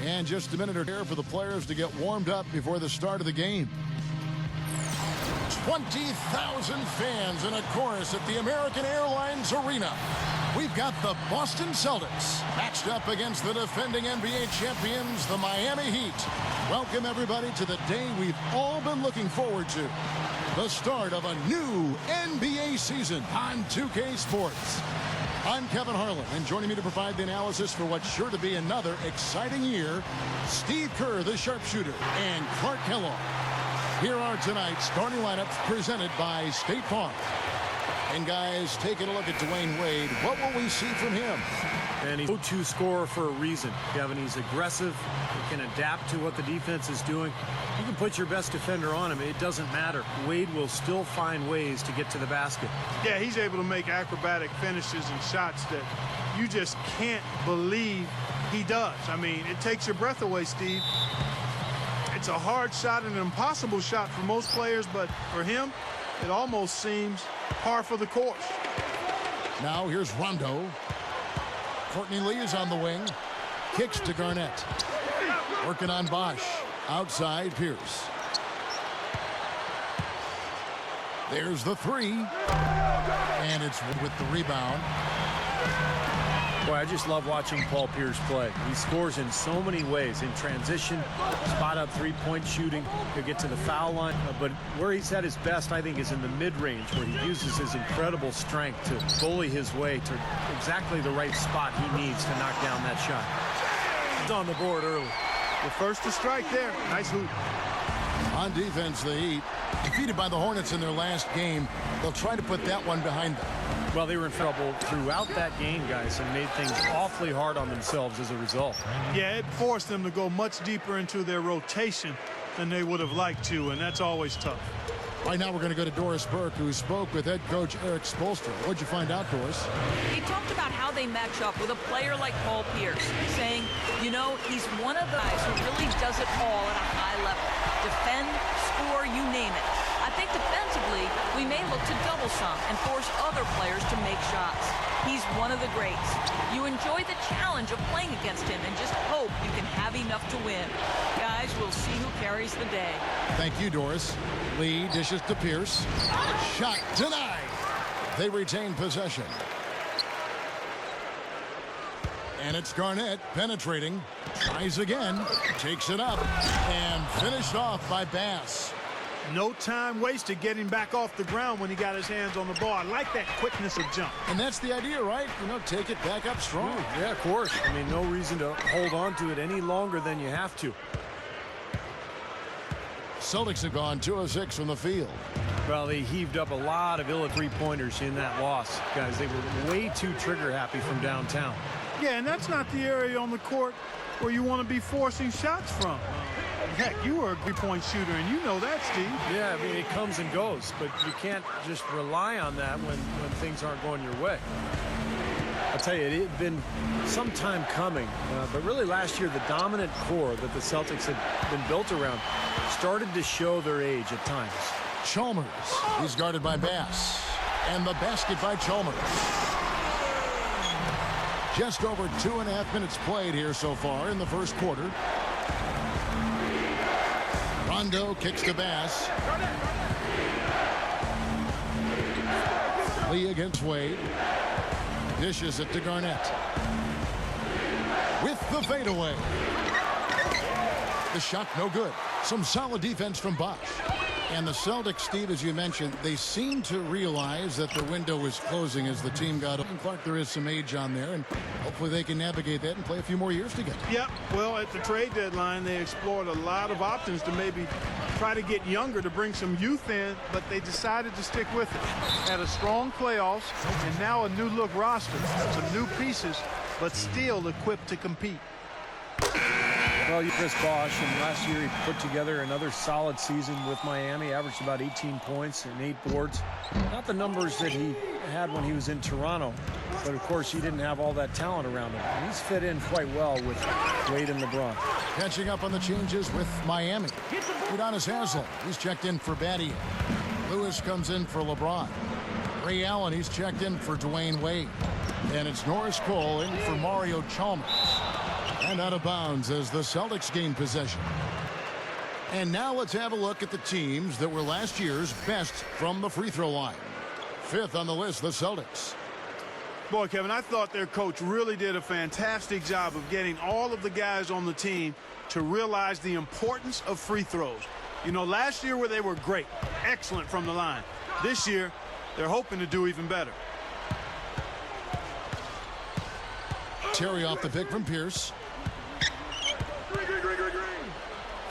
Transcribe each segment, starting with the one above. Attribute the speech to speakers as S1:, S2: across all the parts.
S1: And just a minute or two for the players to get warmed up before the start of the game. 20,000 fans in a chorus at the American Airlines Arena. We've got the Boston Celtics matched up against the defending NBA champions, the Miami Heat. Welcome, everybody, to the day we've all been looking forward to. The start of a new NBA season on 2K Sports. I'm Kevin Harlan, and joining me to provide the analysis for what's sure to be another exciting year, Steve Kerr, the sharpshooter, and Clark Kellogg. Here are tonight's starting lineups presented by State Farm. And guys, taking a look at Dwayne Wade, what will we see from him?
S2: And he's a go-to scorer for a reason, Kevin. He's aggressive. He can adapt to what the defense is doing. You can put your best defender on him. It doesn't matter. Wade will still find ways to get to the basket.
S3: Yeah, he's able to make acrobatic finishes and shots that you just can't believe he does. I mean, it takes your breath away, Steve. It's a hard shot and an impossible shot for most players, but for him, it almost seems par for the course.
S1: Now here's Rondo. Courtney Lee is on the wing. Kicks to Garnett. Working on Bosch. Outside Pierce. There's the three. And it's with the rebound.
S2: Boy, I just love watching Paul Pierce play. He scores in so many ways. In transition, spot up three-point shooting. He'll get to the foul line. But where he's at his best, I think, is in the mid-range, where he uses his incredible strength to bully his way to exactly the right spot he needs to knock down that shot. He's on the board early.
S3: The first to strike there. Nice hoop.
S1: On defense, the Heat, defeated by the Hornets in their last game, they'll try to put that one behind them.
S2: Well, they were in trouble throughout that game, guys, and made things awfully hard on themselves as a result.
S3: Yeah, it forced them to go much deeper into their rotation than they would have liked to, and that's always tough.
S1: Right now, we're going to go to Doris Burke, who spoke with head coach Eric Spoelstra. What'd you find out, Doris?
S4: He talked about how they match up with a player like Paul Pierce, saying, you know, he's one of the guys who really does it all at a high level. Defend, score, you name it. I think defensively, we may look to double some and force other players to make shots. He's one of the greats. You enjoy the challenge of playing against him and just hope you can have enough to win. Guys, we'll see who carries the day.
S1: Thank you, Doris. Lee dishes to Pierce. Shot denied. They retain possession. And it's Garnett penetrating. Tries again. Takes it up. And finished off by Bass.
S3: No time wasted getting back off the ground when he got his hands on the ball. I like that quickness of jump.
S1: And that's the idea, right? You know, take it back up strong.
S2: Yeah, of course. I mean, no reason to hold on to it any longer than you have to.
S1: Celtics have gone 2 of 6 from the field.
S2: Well, they heaved up a lot of ill three-pointers in that loss. Guys, they were way too trigger-happy from downtown.
S3: Yeah, and that's not the area on the court where you want to be forcing shots from. Heck, you were a three-point shooter, and you know that, Steve.
S2: Yeah, I mean, it comes and goes, but you can't just rely on that when things aren't going your way. I'll tell you, it had been some time coming, but really last year, the dominant core that the Celtics had been built around started to show their age at times.
S1: Chalmers, he's guarded by Bass. And the basket by Chalmers. Just over 2.5 minutes played here so far in the first quarter. Rondo kicks to Bass. Lee against Wade. Dishes it to Garnett. With the fadeaway. The shot no good. Some solid defense from Bosch. And the Celtics, Steve, as you mentioned, they seem to realize that the window is closing as the team got up. And Clark, there is some age on there, and hopefully they can navigate that and play a few more years together.
S3: Yep. Well, at the trade deadline, they explored a lot of options to maybe try to get younger, to bring some youth in, but they decided to stick with it. Had a strong playoffs, and now a new look roster. Some new pieces, but still equipped to compete.
S2: Well, Chris Bosh, and last year he put together another solid season with Miami, averaged about 18 points and 8 boards. Not the numbers that he had when he was in Toronto, but of course he didn't have all that talent around him. And he's fit in quite well with Wade and LeBron.
S1: Catching up on the changes with Miami. Udonis Haslem, he's checked in for Batty. Lewis comes in for LeBron. Ray Allen, he's checked in for Dwayne Wade. And it's Norris Cole in for Mario Chalmers. And out of bounds as the Celtics gain possession. And now let's have a look at the teams that were last year's best from the free throw line. Fifth on the list, the Celtics.
S3: Boy, Kevin, I thought their coach really did a fantastic job of getting all of the guys on the team to realize the importance of free throws. You know, last year where they were great, excellent from the line. This year, they're hoping to do even better.
S1: Terry off the pick from Pierce.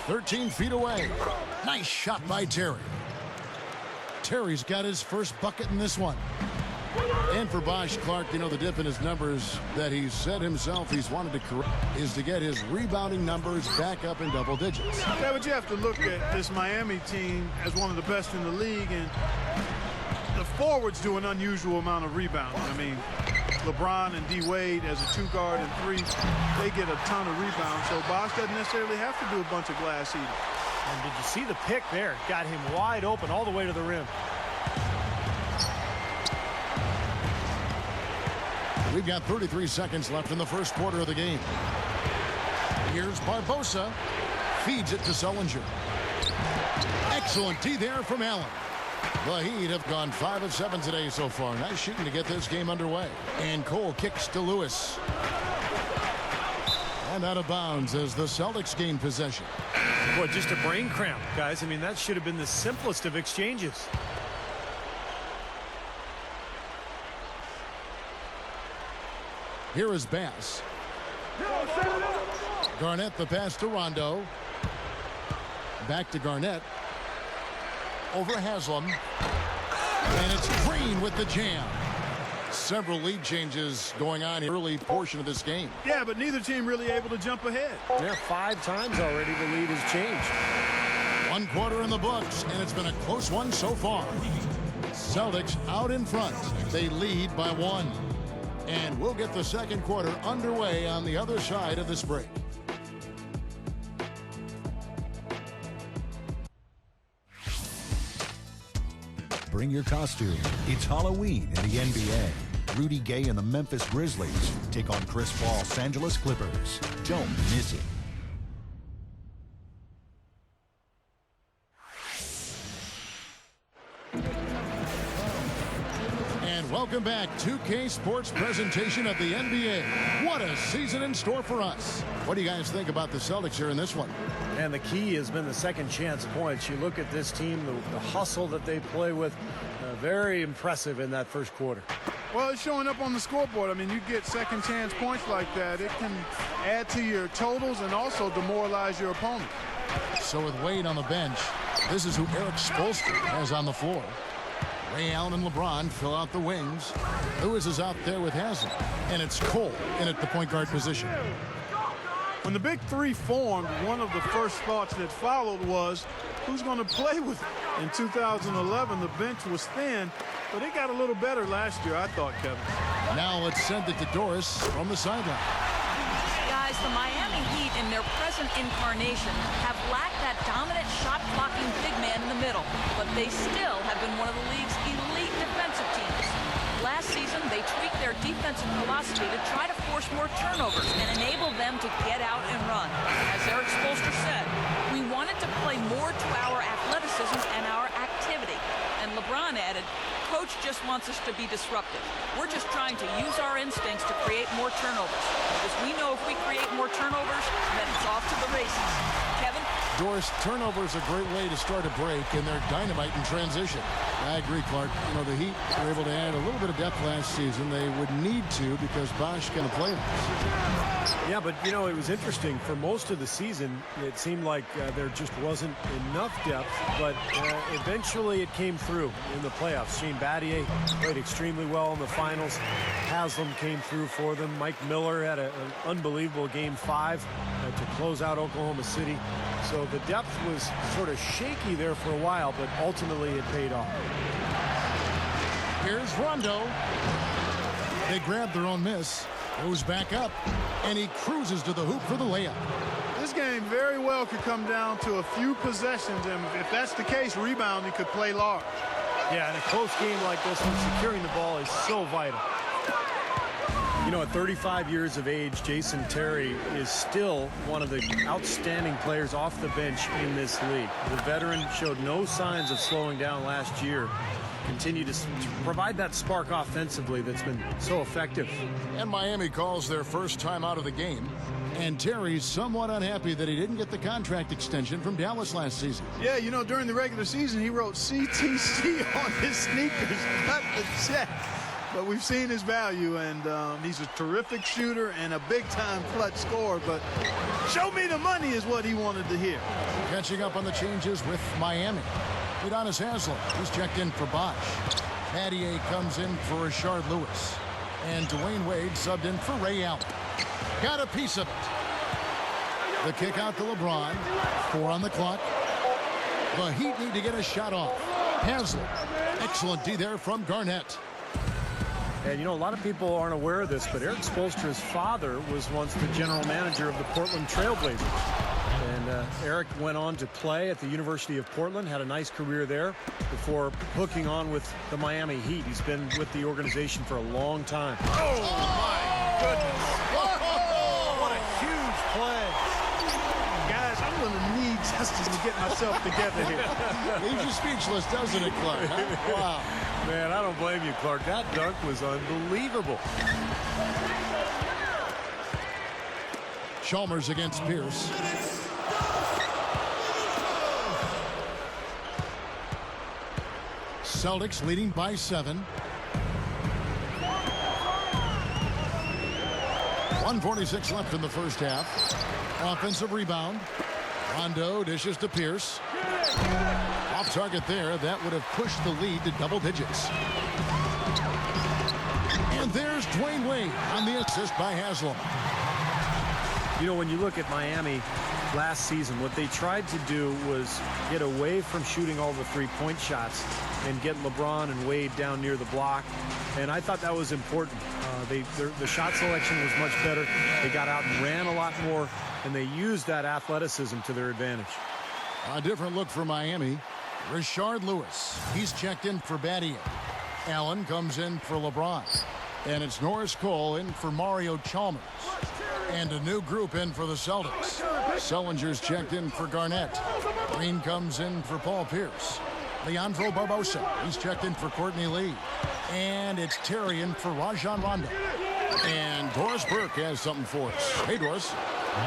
S1: 13 feet away. Nice shot by Terry. Terry's got his first bucket in this one. And for Bosh, Clark, you know, the dip in his numbers that he said himself he's wanted to correct is to get his rebounding numbers back up in double digits.
S3: Yeah, but you have to look at this Miami team as one of the best in the league, and the forwards do an unusual amount of rebounding. I mean, LeBron and D. Wade as a 2-guard and 3, they get a ton of rebounds, so Bosh doesn't necessarily have to do a bunch of glass eating.
S2: And did you see the pick there? Got him wide open all the way to the rim.
S1: We've got 33 seconds left in the first quarter of the game. Here's Barbosa. Feeds it to Sullinger. Excellent D there from Allen. The Heat have gone 5 of 7 today so far. Nice shooting to get this game underway. And Cole kicks to Lewis. And out of bounds as the Celtics gain possession.
S2: Boy, just a brain cramp, guys. I mean, that should have been the simplest of exchanges.
S1: Here is Bass. Garnett the pass to Rondo. Back to Garnett. Over Haslem. And it's Green with the jam. Several lead changes going on in the early portion of this game.
S3: Yeah, but neither team really able to jump ahead.
S2: There 5 times already the lead has changed.
S1: 1 quarter in the books, and it's been a close one so far. Celtics out in front. They lead by 1. And we'll get the second quarter underway on the other side of this break.
S5: Bring your costume. It's Halloween in the NBA. Rudy Gay and the Memphis Grizzlies take on Chris Paul's Los Angeles Clippers. Don't miss it.
S1: And welcome back. 2K Sports presentation of the NBA. What a season in store for us. What do you guys think about the Celtics here in this one?
S2: And the key has been the second chance points. You look at this team, the hustle that they play with, very impressive in that first quarter.
S3: Well, it's showing up on the scoreboard. I mean, you get second chance points like that, it can add to your totals and also demoralize your opponent.
S1: So with Wade on the bench, this is who Eric Spoelstra has on the floor. Ray Allen and LeBron fill out the wings. Lewis is out there with Haslem. And it's Cole in at the point guard position.
S3: When the big 3 formed, one of the first thoughts that followed was, who's going to play with it? In 2011, the bench was thin, but it got a little better last year, I thought, Kevin.
S1: Now let's send it to Doris from the sideline.
S4: Guys, the Miami Heat in their present incarnation have lacked that dominant shot-blocking big man in the middle, but they still have been one of the league's elite defensive teams. Last season, they tweaked their defensive philosophy to try to force more turnovers and enable them to get out and run. As Eric Spoelstra said, we wanted to play more to our athleticism and our activity. And LeBron added, Coach just wants us to be disruptive. We're just trying to use our instincts to create more turnovers. Because we know if we create more turnovers, then it's off to the races. Kevin?
S1: Doris, turnover is a great way to start a break, and they're dynamite in transition. I agree, Clark. You know, the Heat were able to add a little bit of depth last season. They would need to because Bosch can play them.
S2: Yeah, but, you know, it was interesting. For most of the season, it seemed like there just wasn't enough depth, but eventually it came through in the playoffs. Shane Battier played extremely well in the finals. Haslam came through for them. Mike Miller had an unbelievable Game 5 to close out Oklahoma City. So the depth was sort of shaky there for a while, but ultimately it paid off.
S1: Here's Rondo. They grab their own miss. Goes back up, and he cruises to the hoop for the layup.
S3: This game very well could come down to a few possessions, and if that's the case, rebounding could play large.
S2: Yeah, in a close game like this one, securing the ball is so vital. You know, at 35 years of age, Jason Terry is still one of the outstanding players off the bench in this league. The veteran showed no signs of slowing down last year. Continue to provide that spark offensively that's been so effective.
S1: And Miami calls their first time out of the game. And Terry's somewhat unhappy that he didn't get the contract extension from Dallas last season.
S3: Yeah, you know, during the regular season, he wrote CTC on his sneakers, cut the check. But we've seen his value, and he's a terrific shooter and a big-time clutch scorer. But show me the money is what he wanted to hear.
S1: Catching up on the changes with Miami. Udonis Haslem, he's checked in for Bosch. Battier comes in for Rashard Lewis. And Dwayne Wade subbed in for Ray Allen. Got a piece of it. The kick out to LeBron. 4 on the clock. The Heat need to get a shot off. Haslem. Excellent D there from Garnett.
S2: And, you know, a lot of people aren't aware of this, but Eric Spoelstra's father was once the general manager of the Portland Trailblazers. And Eric went on to play at the University of Portland, had a nice career there before hooking on with the Miami Heat. He's been with the organization for a long time.
S3: Oh, my goodness.
S2: What a huge play.
S3: Guys, I'm going to need justice to get myself together here.
S1: Leaves you speechless, doesn't it, Clark? Huh? Wow.
S2: Man, I don't blame you, Clark. That dunk was unbelievable.
S1: Chalmers against Pierce. Celtics leading by 7. 1:46 left in the first half. Offensive rebound. Rondo dishes to Pierce. Off target there. That would have pushed the lead to double digits. And there's Dwayne Wade on the assist by Haslem.
S2: You know, when you look at Miami last season, what they tried to do was get away from shooting all the three-point shots and get LeBron and Wade down near the block. And I thought that was important. The shot selection was much better. They got out and ran a lot more, and they used that athleticism to their advantage.
S1: A different look for Miami. Rashard Lewis. He's checked in for Battier. Allen comes in for LeBron. And it's Norris Cole in for Mario Chalmers. And a new group in for the Celtics. Sellinger's checked in for Garnett. Green comes in for Paul Pierce. Leandro Barbosa. He's checked in for Courtney Lee. And it's Terry in for Rajon Rondo. And Doris Burke has something for us. Hey, Doris.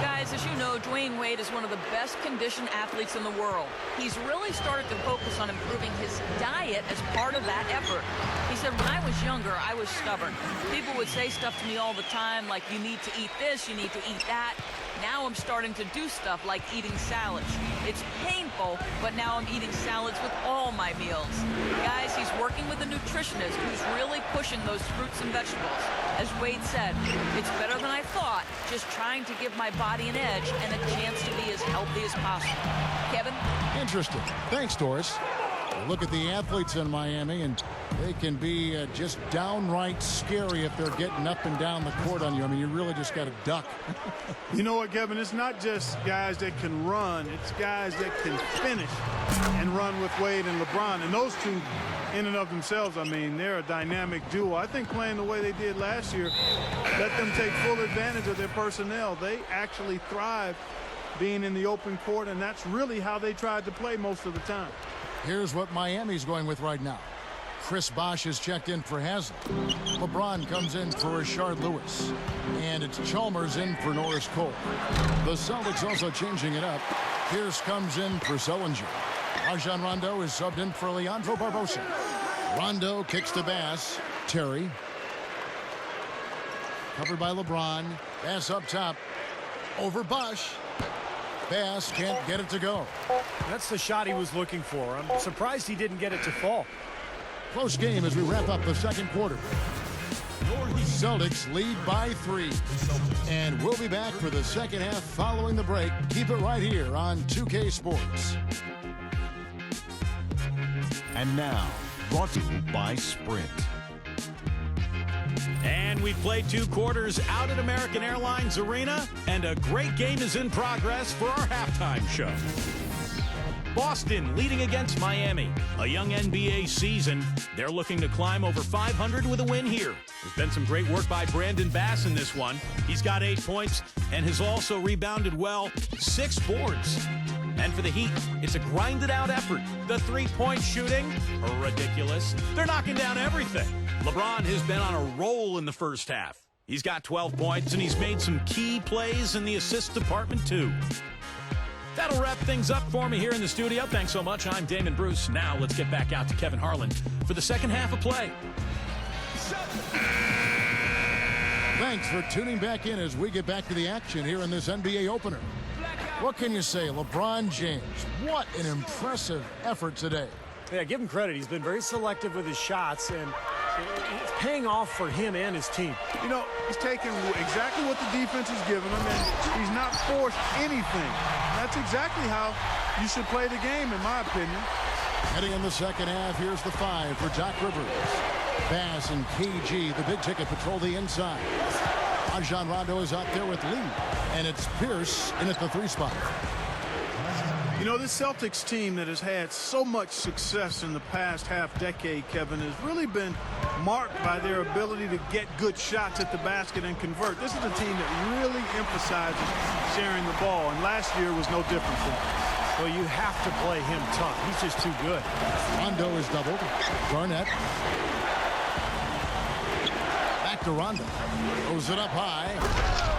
S4: Guys, as you know, Dwayne Wade is one of the best conditioned athletes in the world. He's really started to focus on improving his diet as part of that effort. He said, when I was younger, I was stubborn. People would say stuff to me all the time, like, you need to eat this, you need to eat that. Now I'm starting to do stuff like eating salads. It's painful, but now I'm eating salads with all my meals. Guys, he's working with a nutritionist who's really pushing those fruits and vegetables. As Wade said, it's better than I thought, just trying to give my body an edge and a chance to be as healthy as possible. Kevin?
S1: Interesting. Thanks, Doris. Look at the athletes in Miami, and they can be just downright scary if they're getting up and down the court on you. I mean, you really just got to duck.
S3: You know what, Kevin? It's not just guys that can run. It's guys that can finish and run with Wade and LeBron. And those two, in and of themselves, I mean, they're a dynamic duo. I think playing the way they did last year, let them take full advantage of their personnel. They actually thrive being in the open court, and that's really how they tried to play most of the time.
S1: Here's what Miami's going with right now. Chris Bosh is checked in for Haslett. LeBron comes in for Rashard Lewis. And it's Chalmers in for Norris Cole. The Celtics also changing it up. Pierce comes in for Sullinger. Rajon Rondo is subbed in for Leandro Barbosa. Rondo kicks to Bass. Terry. Covered by LeBron. Bass up top. Over Bosh. Bass can't get it to go.
S2: That's the shot he was looking for. I'm surprised he didn't get it to fall.
S1: Close game as we wrap up the second quarter. Celtics lead by 3. And we'll be back for the second half following the break. Keep it right here on 2K Sports.
S5: And now, brought to you by Sprint.
S6: And we've played 2 quarters out at American Airlines Arena, and a great game is in progress for our halftime show. Boston leading against Miami. A young NBA season. They're looking to climb over 500 with a win here. There's been some great work by Brandon Bass in this one. He's got 8 points and has also rebounded well, 6 boards. And for the Heat, it's a grinded-out effort. The three-point shooting, ridiculous. They're knocking down everything. LeBron has been on a roll in the first half. He's got 12 points, and he's made some key plays in the assist department, too. That'll wrap things up for me here in the studio. Thanks so much. I'm Damon Bruce. Now let's get back out to Kevin Harlan for the second half of play.
S1: Thanks for tuning back in as we get back to the action here in this NBA opener. What can you say, LeBron James? What an impressive effort today.
S2: Yeah, give him credit. He's been very selective with his shots, and it's paying off for him and his team.
S3: You know, he's taking exactly what the defense is giving him, and he's not forced anything. That's exactly how you should play the game, in my opinion.
S1: Heading in the second half, here's the 5 for Doc Rivers. Bass and KG, the big ticket, patrol the inside. Rajon Rondo is out there with Lee, and it's Pierce in at the 3 spot.
S3: You know, this Celtics team that has had so much success in the past half-decade, Kevin, has really been marked by their ability to get good shots at the basket and convert. This is a team that really emphasizes sharing the ball, and last year was no different for them.
S2: Well, you have to play him tough. He's just too good.
S1: Rondo is doubled. Garnett. Back to Rondo. Throws it up high.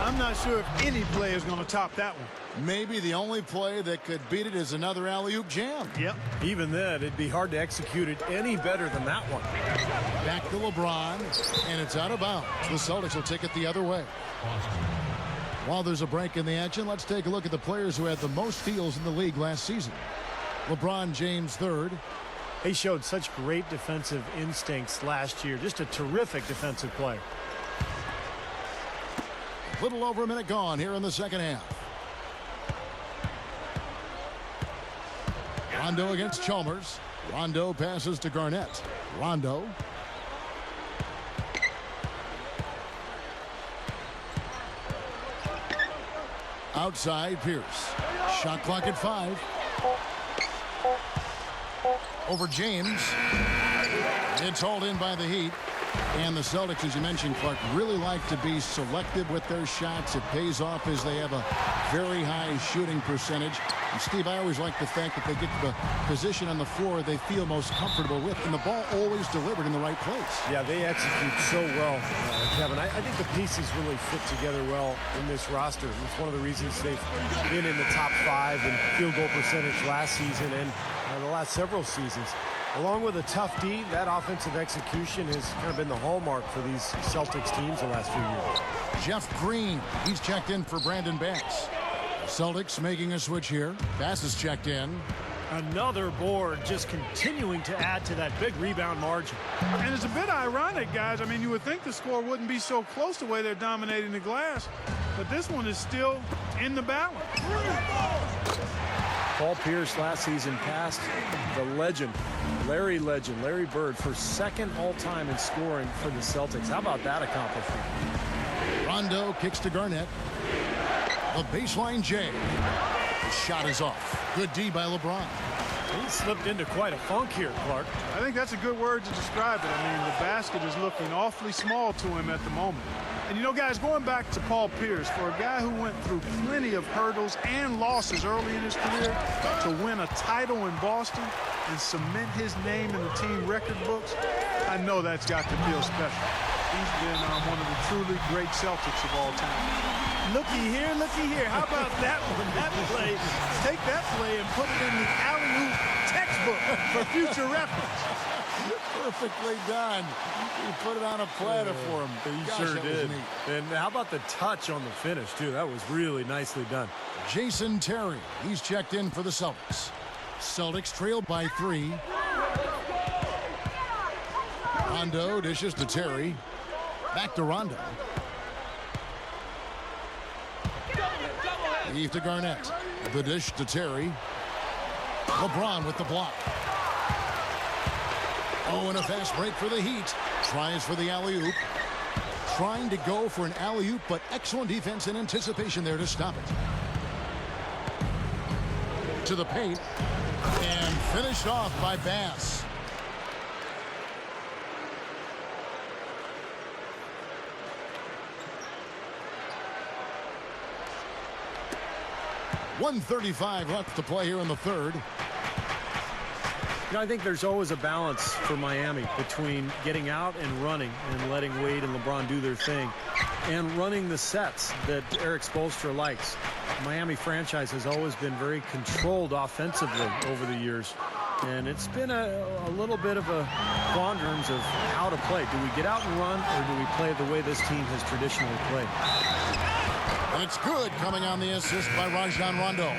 S3: I'm not sure if any player is going to top that one.
S1: Maybe the only play that could beat it is another alley-oop jam.
S3: Yep.
S2: Even then, it'd be hard to execute it any better than that one.
S1: Back to LeBron, and it's out of bounds. The Celtics will take it the other way. While there's a break in the action, let's take a look at the players who had the most steals in the league last season. LeBron James third.
S2: He showed such great defensive instincts last year. Just a terrific defensive player.
S1: A little over a minute gone here in the second half. Rondo against Chalmers. Rondo passes to Garnett. Rondo. Outside Pierce. Shot clock at 5. Over James. It's hauled in by the Heat. And the Celtics, as you mentioned, Clark, really like to be selective with their shots. It pays off as they have a very high shooting percentage. And Steve, I always like the fact that they get to the position on the floor they feel most comfortable with, and the ball always delivered in the right place.
S2: Yeah, they execute so well, Kevin. I think the pieces really fit together well in this roster. It's one of the reasons they've been in the top 5 in field goal percentage last season and the last several seasons. Along with a tough D, that offensive execution has kind of been the hallmark for these Celtics teams the last few years.
S1: Jeff Green, he's checked in for Brandon Bass. Celtics making a switch here. Bass is checked in.
S2: Another board, just continuing to add to that big rebound margin.
S3: And it's a bit ironic, guys. I mean, you would think the score wouldn't be so close the way they're dominating the glass, but this one is still in the balance.
S2: Paul Pierce last season passed the legend, Larry Bird, for second all-time in scoring for the Celtics. How about that accomplishment?
S1: Rondo kicks to Garnett. The baseline J. The shot is off. Good D by LeBron.
S2: He slipped into quite a funk here, Clark.
S3: I think that's a good word to describe it. I mean, the basket is looking awfully small to him at the moment. And, you know, guys, going back to Paul Pierce, for a guy who went through plenty of hurdles and losses early in his career, to win a title in Boston and cement his name in the team record books, I know that's got to feel special. He's been one of the truly great Celtics of all time. Looky here, looky here. How about that one? That play. Take that play and put it in the alley-oop textbook for future reference.
S1: Perfectly done. He put it on a platter for him.
S2: He sure did. And how about the touch on the finish, too? That was really nicely done.
S1: Jason Terry, he's checked in for the Celtics. Celtics trailed by 3. Rondo dishes to Terry. Back to Rondo. Eve to Garnett. The dish to Terry. LeBron with the block. Oh, and a fast break for the Heat. Tries for the alley-oop. Trying to go for an alley-oop, but excellent defense and anticipation there to stop it. To the paint. And finished off by Bass. .135 left to play here in the third.
S2: You know, I think there's always a balance for Miami between getting out and running and letting Wade and LeBron do their thing and running the sets that Eric Spoelstra likes. The Miami franchise has always been very controlled offensively over the years, and it's been a little bit of a quandaries of how to play. Do we get out and run, or do we play the way this team has traditionally played?
S1: And it's good, coming on the assist by Rajon Rondo.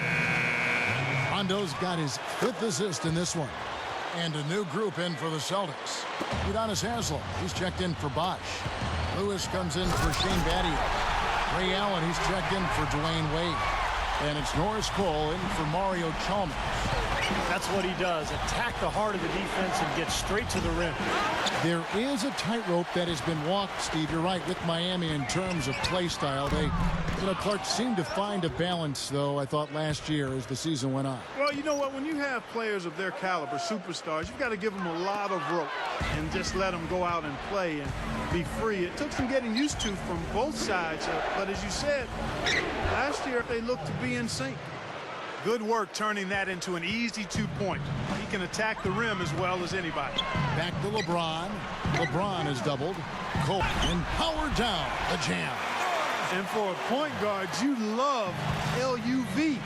S1: Rondo's got his 5th assist in this one. And a new group in for the Celtics. Udonis Haslem, he's checked in for Bosh. Lewis comes in for Shane Battier. Ray Allen, he's checked in for Dwayne Wade. And it's Norris Cole in for Mario Chalmers.
S2: That's what he does. Attack the heart of the defense and get straight to the rim.
S1: There is a tightrope that has been walked, Steve. You're right, with Miami in terms of play style. They, Clark seemed to find a balance, though, I thought, last year as the season went on.
S3: Well, you know what? When you have players of their caliber, superstars, you've got to give them a lot of rope and just let them go out and play and be free. It took some getting used to from both sides. But as you said, last year they looked to be in sync. Good work turning that into an easy 2-point. He can attack the rim as well as anybody.
S1: Back to LeBron. LeBron is doubled. Cole and powered down the jam.
S3: And for a point guard, you love LUV.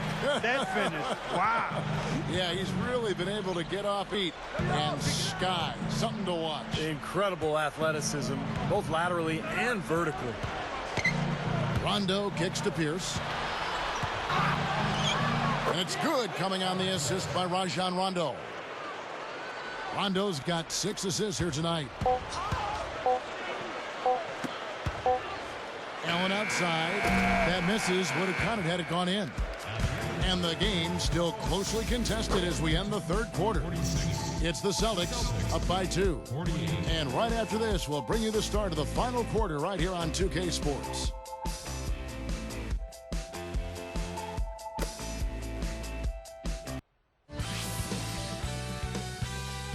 S3: That finish. Wow.
S1: Yeah, he's really been able to get off beat and sky. Something to watch.
S2: Incredible athleticism, both laterally and vertically.
S1: Rondo kicks to Pierce. And it's good, coming on the assist by Rajon Rondo. Rondo's got 6 assists here tonight. Allen outside. That misses. Would have counted had it gone in. And the game still closely contested as we end the third quarter. It's the Celtics up by 2. And right after this, we'll bring you the start of the final quarter right here on 2K Sports.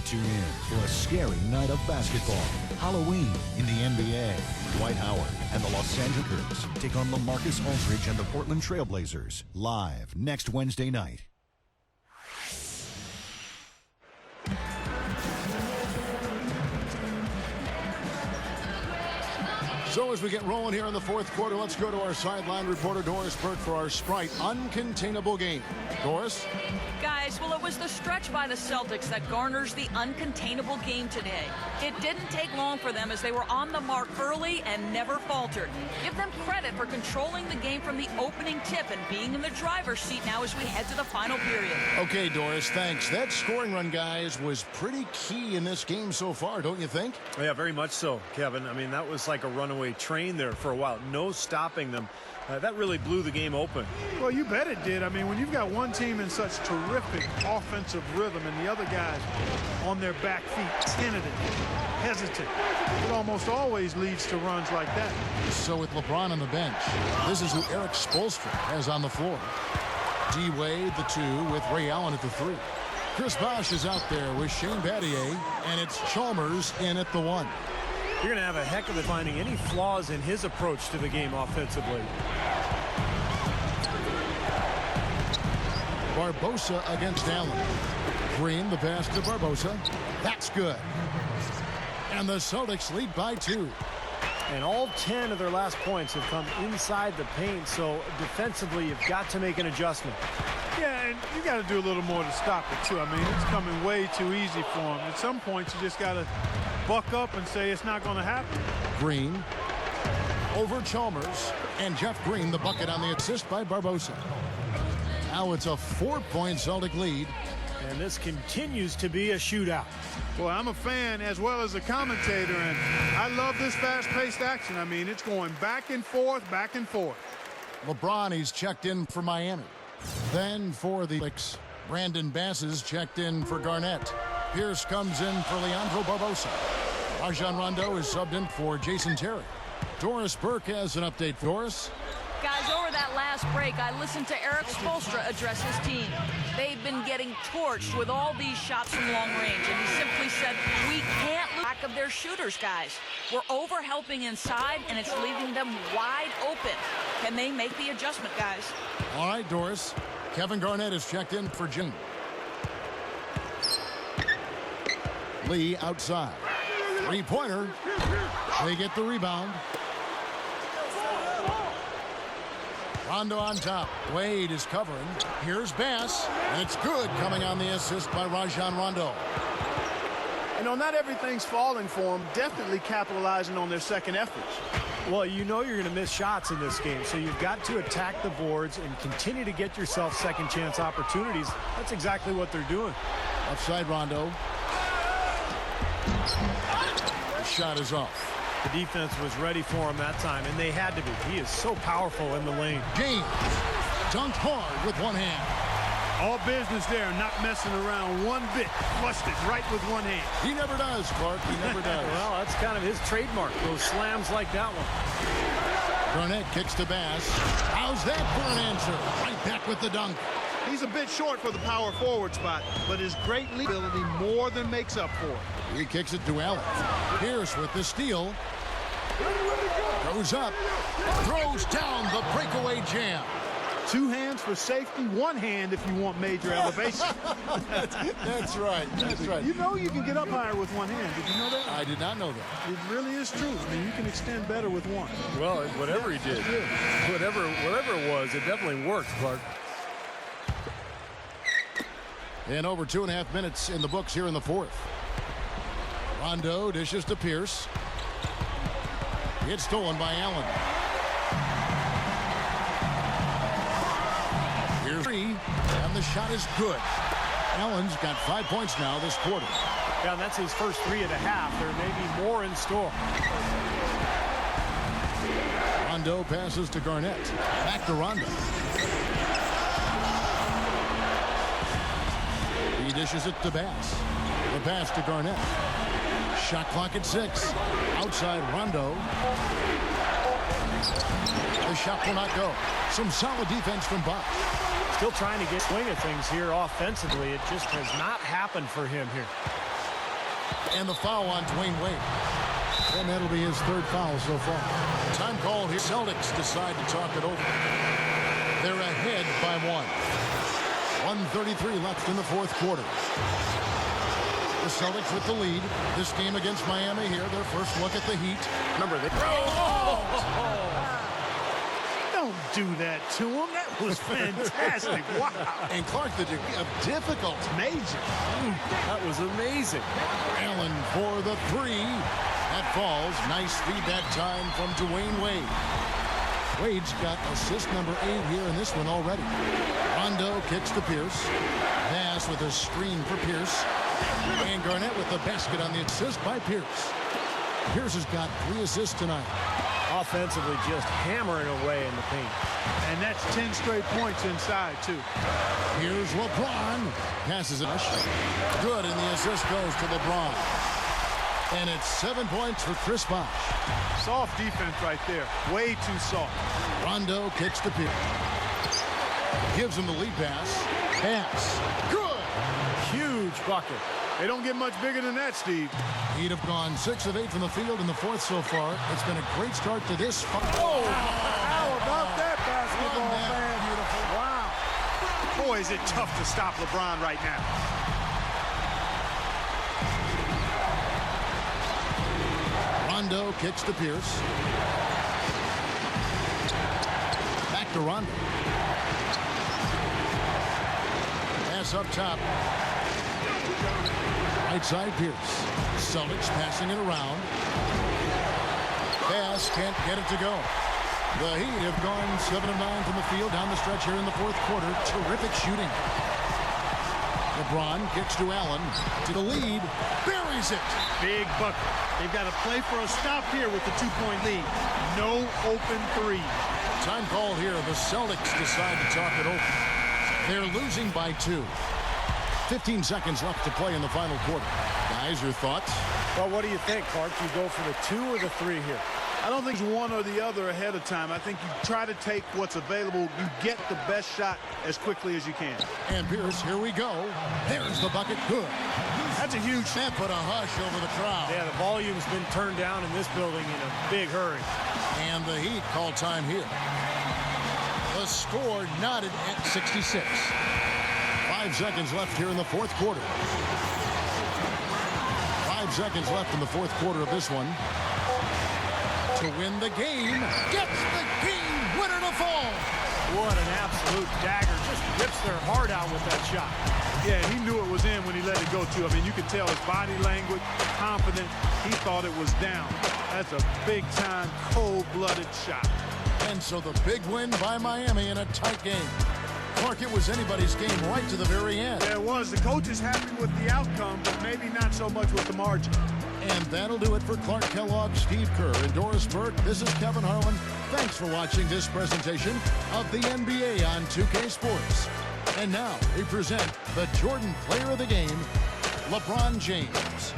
S5: Tune in for a scary night of basketball. Halloween in the NBA. Dwight Howard and the Los Angeles Lakers take on LaMarcus Aldridge and the Portland Trail Blazers live next Wednesday night.
S1: So as we get rolling here in the fourth quarter, let's go to our sideline reporter Doris Burke for our Sprite Uncontainable game. Doris?
S4: Guys, well, it was the stretch by the Celtics that garners the uncontainable game today. It didn't take long for them as they were on the mark early and never faltered. Give them credit for controlling the game from the opening tip and being in the driver's seat now as we head to the final period.
S1: Okay, Doris, thanks. That scoring run, guys, was pretty key in this game so far, don't you think?
S2: Yeah, very much so, Kevin. I mean, that was like a runaway train there for a while. No stopping them. That really blew the game open.
S3: Well, you bet it did. I mean, when you've got one team in such terrific offensive rhythm and the other guys on their back feet, tentative, hesitant, it almost always leads to runs like that.
S1: So with LeBron on the bench, this is who Eric Spoelstra has on the floor. D. Wade, the 2, with Ray Allen at the 3. Chris Bosh is out there with Shane Battier, and it's Chalmers in at the 1.
S2: You're going to have a heck of it finding any flaws in his approach to the game offensively.
S1: Barbosa against Allen. Green, the pass to Barbosa. That's good. And the Celtics lead by 2.
S2: And all 10 of their last points have come inside the paint, so defensively you've got to make an adjustment.
S3: Yeah, and you got to do a little more to stop it, too. I mean, it's coming way too easy for him. At some points, you just got to buck up and say it's not going to happen.
S1: Green over Chalmers, and Jeff Green the bucket on the assist by Barbosa. Now it's a 4-point Celtic lead.
S2: And this continues to be a shootout.
S3: Well, I'm a fan as well as a commentator, and I love this fast-paced action. I mean, it's going back and forth, back and forth.
S1: LeBron, he's checked in for Miami. Then for the Celtics, Brandon Bass is checked in for Garnett. Pierce comes in for Leandro Barbosa. Rajon Rondo is subbed in for Jason Terry. Doris Burke has an update for us.
S4: Guys, over that last break, I listened to Eric Spoelstra address his team. They've been getting torched with all these shots from long range, and he simply said, we can't lose track of their shooters, guys. We're over-helping inside, and it's leaving them wide open. Can they make the adjustment, guys?
S1: All right, Doris. Kevin Garnett is checked in for June. Lee outside. Three-pointer. They get the rebound. Rondo on top. Wade is covering. Here's Bass, and it's good, coming on the assist by Rajon Rondo.
S3: You know, not everything's falling for them. Definitely capitalizing on their second efforts.
S2: Well, you know you're going to miss shots in this game, so you've got to attack the boards and continue to get yourself second chance opportunities. That's exactly what they're doing.
S1: Outside Rondo. The shot is off.
S2: The defense was ready for him that time, and they had to be. He is so powerful in the lane.
S1: James dunked hard with one hand.
S3: All business there, not messing around one bit. Flushed it right with one hand.
S1: He never does, Clark. He never does.
S2: Well, that's kind of his trademark, those slams like that one.
S1: Garnett kicks to Bass. How's that for an answer? Right back with the dunk.
S3: He's a bit short for the power forward spot, but his great lead ability more than makes up for it.
S1: He kicks it to Allen. Pierce with the steal. Goes up. Throws down the breakaway jam.
S3: Two hands for safety, one hand if you want major elevation.
S1: That's right. That's right.
S3: You know you can get up higher with one hand. Did you know that?
S1: I did not know that.
S3: It really is true. I mean, you can extend better with one.
S2: Well, whatever he did, whatever it was, it definitely worked, Clark.
S1: And over 2.5 minutes in the books here in the fourth. Rondo dishes to Pierce. It's stolen by Allen. Here's three, and the shot is good. Allen's got 5 points now this quarter.
S2: Yeah, and that's his first 3 and a half. There may be more in store.
S1: Rondo passes to Garnett. Back to Rondo. He dishes it to Bass. The pass to Garnett. Shot clock at 6. Outside Rondo. The shot will not go. Some solid defense from Buck.
S2: Still trying to get swing of things here offensively. It just has not happened for him here.
S1: And the foul on Dwayne Wade. And that'll be his 3rd foul so far. Time called here. Celtics decide to talk it over. They're ahead by 1. 1:33 left in the fourth quarter. The Celtics with the lead. This game against Miami here. Their first look at the Heat.
S2: Remember, they...
S3: Don't do that to him. That was fantastic. Wow.
S1: And Clark, the degree of difficult.
S3: Major.
S2: That was amazing.
S1: Allen for the 3. That falls. Nice feed that time from Dwayne Wade. Wade's got assist number 8 here in this one already. Rondo kicks to Pierce. Bass with a screen for Pierce. And Garnett with the basket on the assist by Pierce. Pierce has got 3 assists tonight.
S2: Offensively just hammering away in the paint.
S3: And that's 10 straight points inside, too.
S1: Here's LeBron. Passes it. Good, and the assist goes to LeBron. And it's 7 points for Chris Bosh.
S3: Soft defense right there. Way too soft.
S1: Rondo kicks to Pierce. Gives him the lead pass. Pass. Good.
S2: Huge bucket.
S3: They don't get much bigger than that, Steve.
S1: He'd have gone 6 of 8 from the field in the fourth so far. It's been a great start to this.
S3: Oh, how about that basketball, man? Beautiful. Wow. Boy, is it tough to stop LeBron right now.
S1: Rondo kicks to Pierce. Back to Rondo. Pass up top. Right side Pierce. Celtics passing it around. Pass can't get it to go. The Heat have gone 7 of 9 from the field down the stretch here in the fourth quarter. Terrific shooting. LeBron kicks to Allen. To the lead. Buries it.
S3: Big bucket. They've got to play for a stop here with the 2-point lead. No open three.
S1: Time called here. The Celtics decide to talk it over. They're losing by 2. 15 seconds left to play in the final quarter. Guys, your thoughts?
S2: Well, what do you think, Clark? You go for the 2 or the 3 here?
S3: I don't think it's one or the other ahead of time. I think you try to take what's available. You get the best shot as quickly as you can.
S1: And Pierce, here we go. There's the bucket. Good.
S3: That's a huge
S1: That put a hush over the crowd.
S2: Yeah, the volume's been turned down in this building in a big hurry.
S1: And the Heat call time here. The score knotted at 66. 5 seconds left here in the fourth quarter. 5 seconds left in the fourth quarter of this one. To win the game, gets the game winner to fall.
S2: What an absolute dagger. Just rips their heart out with that shot.
S3: Yeah, he knew it was in when he let it go, too. I mean, you could tell his body language, confident. He thought it was down. That's a big-time, cold-blooded shot.
S1: And so the big win by Miami in a tight game. Clark, it was anybody's game right to the very end.
S3: Yeah, it was. The coach is happy with the outcome, but maybe not so much with the margin.
S1: And that'll do it for Clark Kellogg, Steve Kerr, and Doris Burke. This is Kevin Harlan. Thanks for watching this presentation of the NBA on 2K Sports. And now we present the Jordan Player of the Game, LeBron James.